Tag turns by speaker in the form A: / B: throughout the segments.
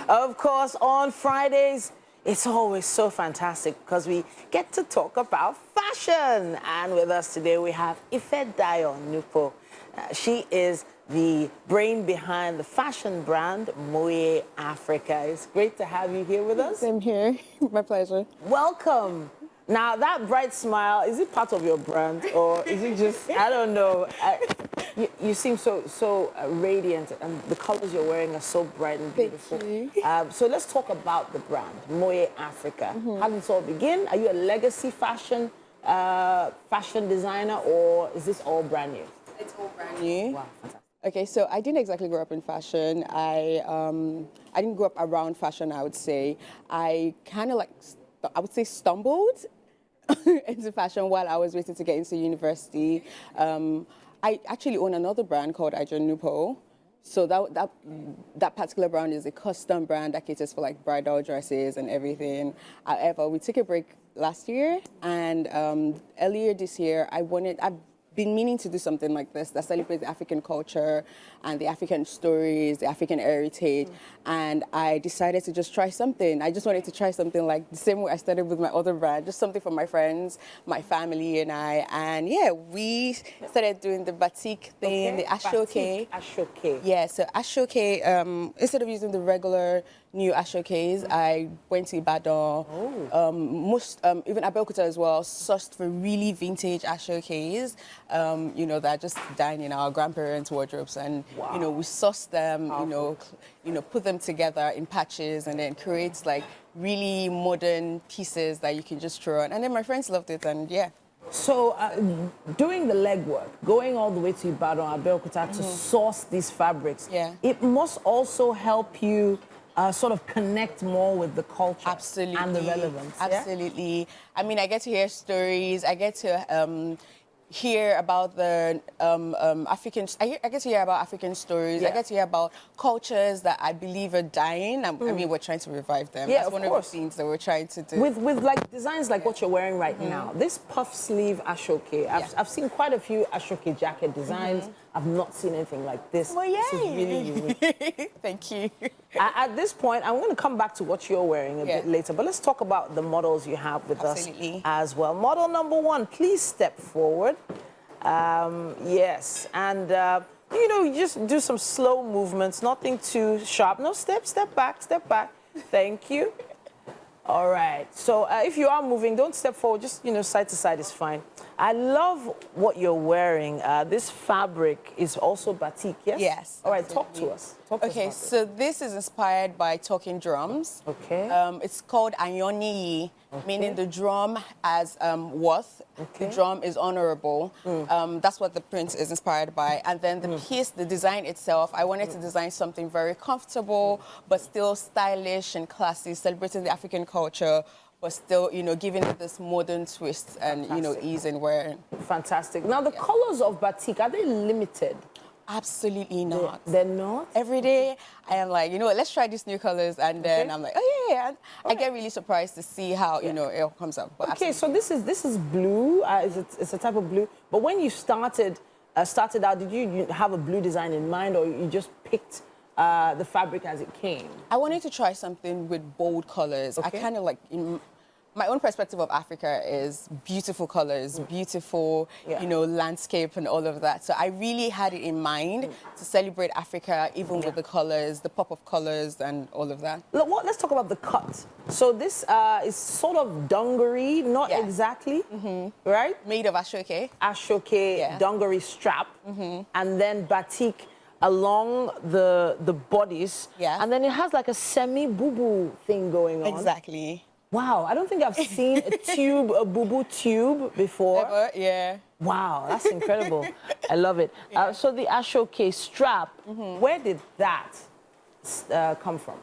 A: Of course, on Fridays, it's always so fantastic because we get to talk about fashion. And with us today, we have Ifedayo Nupo. She is the brain behind the fashion brand Moye Africa. It's great to have you here with us.
B: Same here. My pleasure.
A: Welcome. Now, that bright smile, is it part of your brand or is it just, I don't know. You seem so radiant, and the colors you're wearing are so bright and beautiful.
B: Thank you.
A: So let's talk about the brand, Moye Africa. How did this all begin? Are you a legacy fashion designer, or is this all brand new?
B: It's all brand new.
A: Wow, fantastic.
B: Okay, so I didn't exactly grow up in fashion. I didn't grow up around fashion, I would say. I kind of I would say stumbled into fashion while I was waiting to get into university. I actually own another brand called Ifedayo Nupo. So that particular brand is a custom brand that caters for like bridal dresses and everything. However, we took a break last year, and earlier this year, I've been meaning to do something like this that celebrates the African culture and the African stories, the African heritage, and I decided to just try something. I just wanted to try something like the same way I started with my other brand, just something for my friends, my family, and I. And yeah, we started doing the batik thing, the ashoke.
A: Ashoke.
B: Yeah, so ashoke, instead of using the regular new ashokes, I went to Ibadan, even Abeokuta as well, sourced for really vintage ashokes, that are just dying in our grandparents' wardrobes, and we source them, put them together in patches, and then create like really modern pieces that you can just throw on. And then my friends loved it, and yeah.
A: So doing the legwork, going all the way to Ibadan, Abeokuta to source these fabrics, it must also help you sort of connect more with the culture.
B: Absolutely.
A: And the relevance.
B: Absolutely. Yeah? I mean, I get to hear stories. I get to hear about the African. I get to hear about African stories. I get to hear about cultures that I believe are dying. I mean, we're trying to revive them.
A: Yeah,
B: that's one of the things that we're trying to do.
A: With like designs like what you're wearing right now, this puff sleeve ashoke. I've seen quite a few ashoke jacket designs. I've not seen anything like this.
B: Well, yay.
A: This is really unique.
B: Thank you.
A: At this point, I'm going to come back to what you're wearing a bit later, but let's talk about the models you have with us as well. Model number 1, please step forward. Yes, and you just do some slow movements, nothing too sharp. No, step back. Thank you. All right, so if you are moving, don't step forward, just, side to side is fine. I love what you're wearing. This fabric is also batik, yes?
B: Yes.
A: All right, talk to us.
B: Okay, so this is inspired by talking drums.
A: Okay.
B: It's called Anyoni, meaning the drum has worth. The drum is honorable. That's what the print is inspired by. And then the piece, the design itself, I wanted to design something very comfortable, but still stylish and classy, celebrating the African culture, but still, giving it this modern twist and, ease in wearing.
A: Fantastic. Now, the colors of batik, are they limited?
B: Absolutely not.
A: They're not?
B: Every day, I am like, let's try these new colors. And then I'm like, oh, yeah. I get really surprised to see how, it all comes up. But
A: okay, so this is blue. It's a type of blue. But when you started out, did you have a blue design in mind, or you just picked the fabric as it came?
B: I wanted to try something with bold colors. I kind of like, my own perspective of Africa is beautiful colors, beautiful, landscape and all of that. So I really had it in mind to celebrate Africa, even with the colors, the pop of colors and all of that.
A: Let's talk about the cut. So this is sort of dungaree, not exactly, right?
B: Made of ashoke.
A: Ashoke, dungaree strap, and then batik along the bodies. Yeah. And then it has like a semi-boo-boo thing going on.
B: Exactly.
A: Wow, I don't think I've seen a boo-boo tube before.
B: Ever, yeah.
A: Wow, that's incredible. I love it. So the ashoke strap, where did that come from?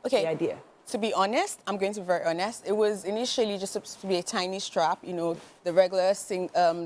B: Okay.
A: The idea.
B: To be honest, I'm going to be very honest, it was initially just supposed to be a tiny strap, the regular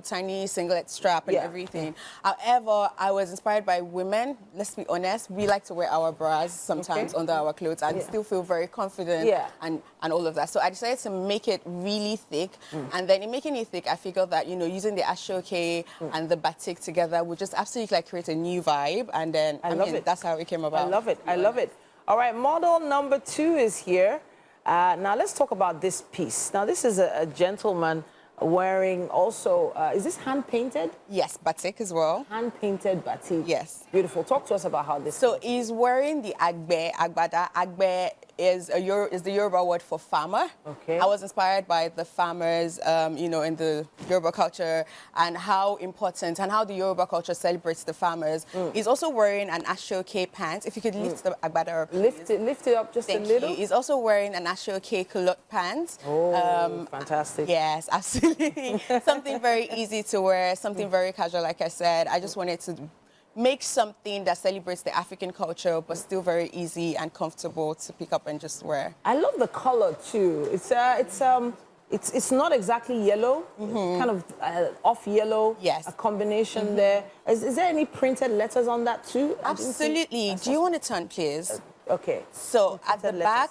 B: tiny singlet strap and everything. However, I was inspired by women. Let's be honest, we like to wear our bras sometimes under our clothes and still feel very confident and all of that. So I decided to make it really thick. And then in making it thick, I figured that, using the ashoke and the batik together would just absolutely create a new vibe. And then, I mean, that's how it came about.
A: I love it. I love it. All right, model number 2 is here. Now let's talk about this piece. Now this is a gentleman wearing also, is this hand-painted?
B: Yes, batik as well.
A: Hand-painted batik.
B: Yes.
A: Beautiful. Talk to us about how this
B: So
A: goes.
B: he's wearing the agbada. Agbe is the Yoruba word for farmer.
A: Okay.
B: I was inspired by the farmers, you know, in the Yoruba culture and how important and how the Yoruba culture celebrates the farmers. He's also wearing an ashoke pants. If you could lift the agbada up, please.
A: Lift it up just a little.
B: You. He's also wearing an ashoke culotte pants.
A: Oh, fantastic.
B: Yes, absolutely. Something very easy to wear, something very casual, like I said. I just wanted to make something that celebrates the African culture, but still very easy and comfortable to pick up and just wear.
A: I love the color too. It's not exactly yellow. It's kind of off yellow.
B: Yes.
A: A combination there. Is there any printed letters on that too?
B: Absolutely. Do you want to turn, please?
A: Okay.
B: So at the back,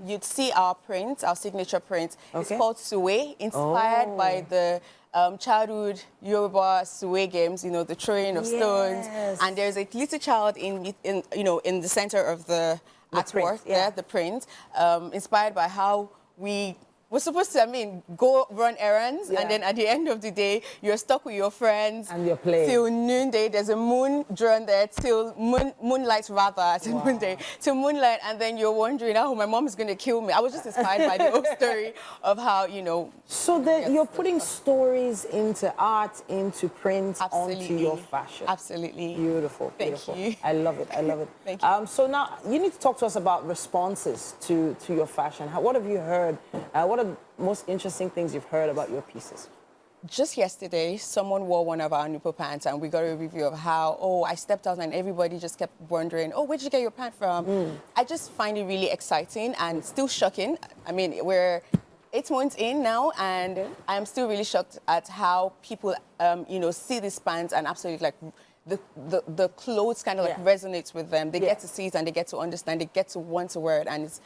B: you'd see our print, our signature print.
A: Okay.
B: It's called Suwe, inspired by the childhood Yoruba Suwe games, you know, the throwing of stones. And there's a little child in the center of the artwork there, the print, inspired by how we're supposed to, go run errands, and then at the end of the day, you're stuck with your friends.
A: And you're playing.
B: Till noonday, there's a moon drawn there, till moonlight rather, till noonday, till moonlight, and then you're wondering, oh, my mom is going to kill me. I was just inspired by the old story of how, you know.
A: So you're putting stories into art, into print, onto your fashion.
B: Absolutely.
A: Beautiful, beautiful.
B: Thank you.
A: I love it, I love it.
B: Thank you.
A: So now, you need to talk to us about responses to your fashion. What have you heard? What are the most interesting things you've heard about your pieces?
B: Just yesterday, someone wore one of our Nupo pants, and we got a review of how, I stepped out and everybody just kept wondering, where'd you get your pant from? I just find it really exciting and still shocking. I mean, we're 8 months in now, and I'm still really shocked at how people, see these pants and absolutely like the clothes kind of like resonates with them. They get to see it and they get to understand. They get to want to wear it, and it's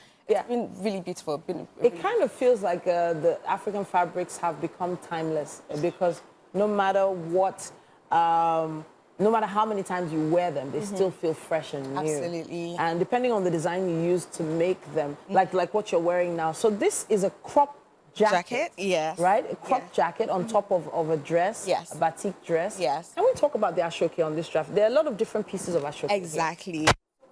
B: been really beautiful.
A: It kind of feels like the African fabrics have become timeless because no matter what, no matter how many times you wear them, they still feel fresh and new.
B: Absolutely.
A: And depending on the design you use to make them, like what you're wearing now. So this is a crop jacket,
B: yes.
A: Right? A crop jacket on top of a dress,
B: yes.
A: A batik dress.
B: Yes.
A: Can we talk about the ashoke on this draft? There are a lot of different pieces of ashoke.
B: Exactly. We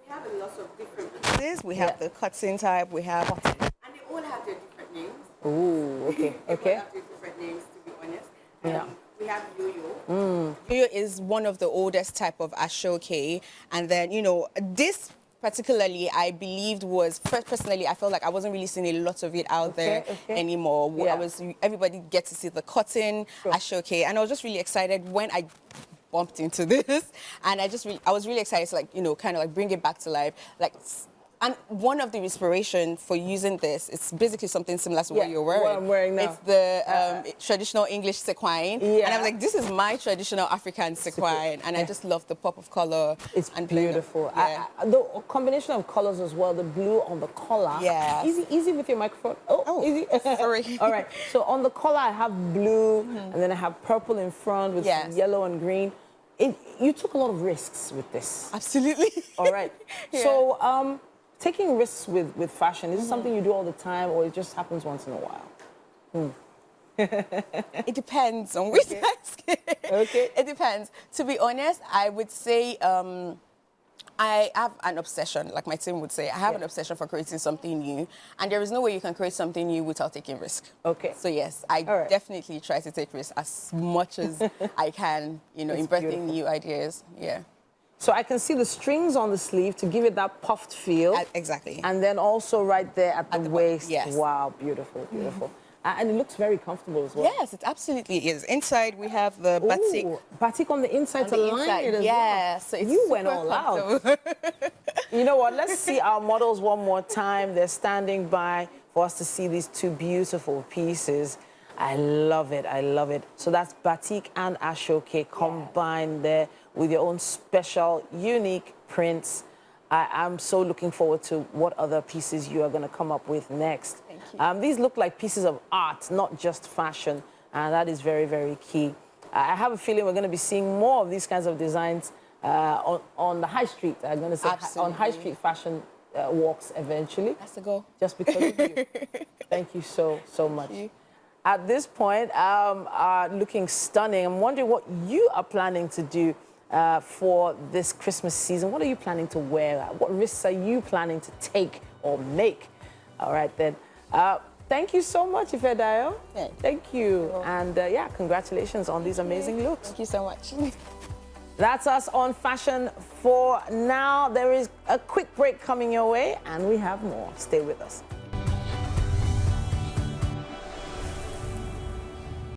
B: have a lot of different pieces. We have the cotton type, we have, and they all have their different names.
A: Ooh, okay, okay.
B: They all have their different names, to be honest.
A: Yeah.
B: We have yo-yo. Yo-yo is one of the oldest type of ashoke, and then, this particularly, I believed was, personally, I felt like I wasn't really seeing a lot of it out there anymore.
A: Yeah.
B: Everybody gets to see the cotton ashoke, and I was just really excited when I bumped into this, and I was really excited to kind of bring it back to life. And one of the inspiration for using this, it's basically something similar to what you're wearing.
A: What I'm wearing now.
B: It's the traditional English sequin. Yeah. And I'm like, this is my traditional African sequin. And I just love the pop of color.
A: It's
B: and
A: beautiful.
B: Yeah.
A: The combination of colors as well, the blue on the collar.
B: Yeah.
A: Easy with your microphone. Oh, easy.
B: Sorry.
A: All right. So on the collar, I have blue, and then I have purple in front with some yellow and green. You took a lot of risks with this.
B: Absolutely.
A: All right. So, taking risks with fashion, is this something you do all the time, or it just happens once in a while?
B: It depends on which task.
A: Okay.
B: It depends. To be honest, I would say I have an obsession, like my team would say. I have an obsession for creating something new, and there is no way you can create something new without taking risk. Okay. So yes, I definitely try to take risks as much as I can, in birthing new ideas. Yeah.
A: So I can see the strings on the sleeve to give it that puffed feel.
B: Exactly.
A: And then also right there at the waist.
B: Yes.
A: Wow, beautiful, beautiful. And it looks very comfortable as well.
B: Yes, it absolutely is. Inside we have the batik.
A: Ooh, batik on the inside to line it as well.
B: So it's
A: you went all out. You know what? Let's see our models one more time. They're standing by for us to see these two beautiful pieces. I love it. I love it. So that's batik and ashoke combined there with your own special, unique prints. I'm so looking forward to what other pieces you are going to come up with next. Thank you. These look like pieces of art, not just fashion, and that is very, very key. I have a feeling we're going to be seeing more of these kinds of designs on the high street. I'm going to say on high street fashion walks eventually.
B: That's the goal.
A: Just because of you. Thank you so much.
B: Thank you.
A: At this point, looking stunning. I'm wondering what you are planning to do for this Christmas season. What are you planning to wear? What risks are you planning to take or make? All right, then. Thank you so much, Ifedayo.
B: Yeah.
A: Thank you. And yeah, congratulations on these amazing looks.
B: Thank you so much.
A: That's us on fashion for now. There is a quick break coming your way, and we have more. Stay with us.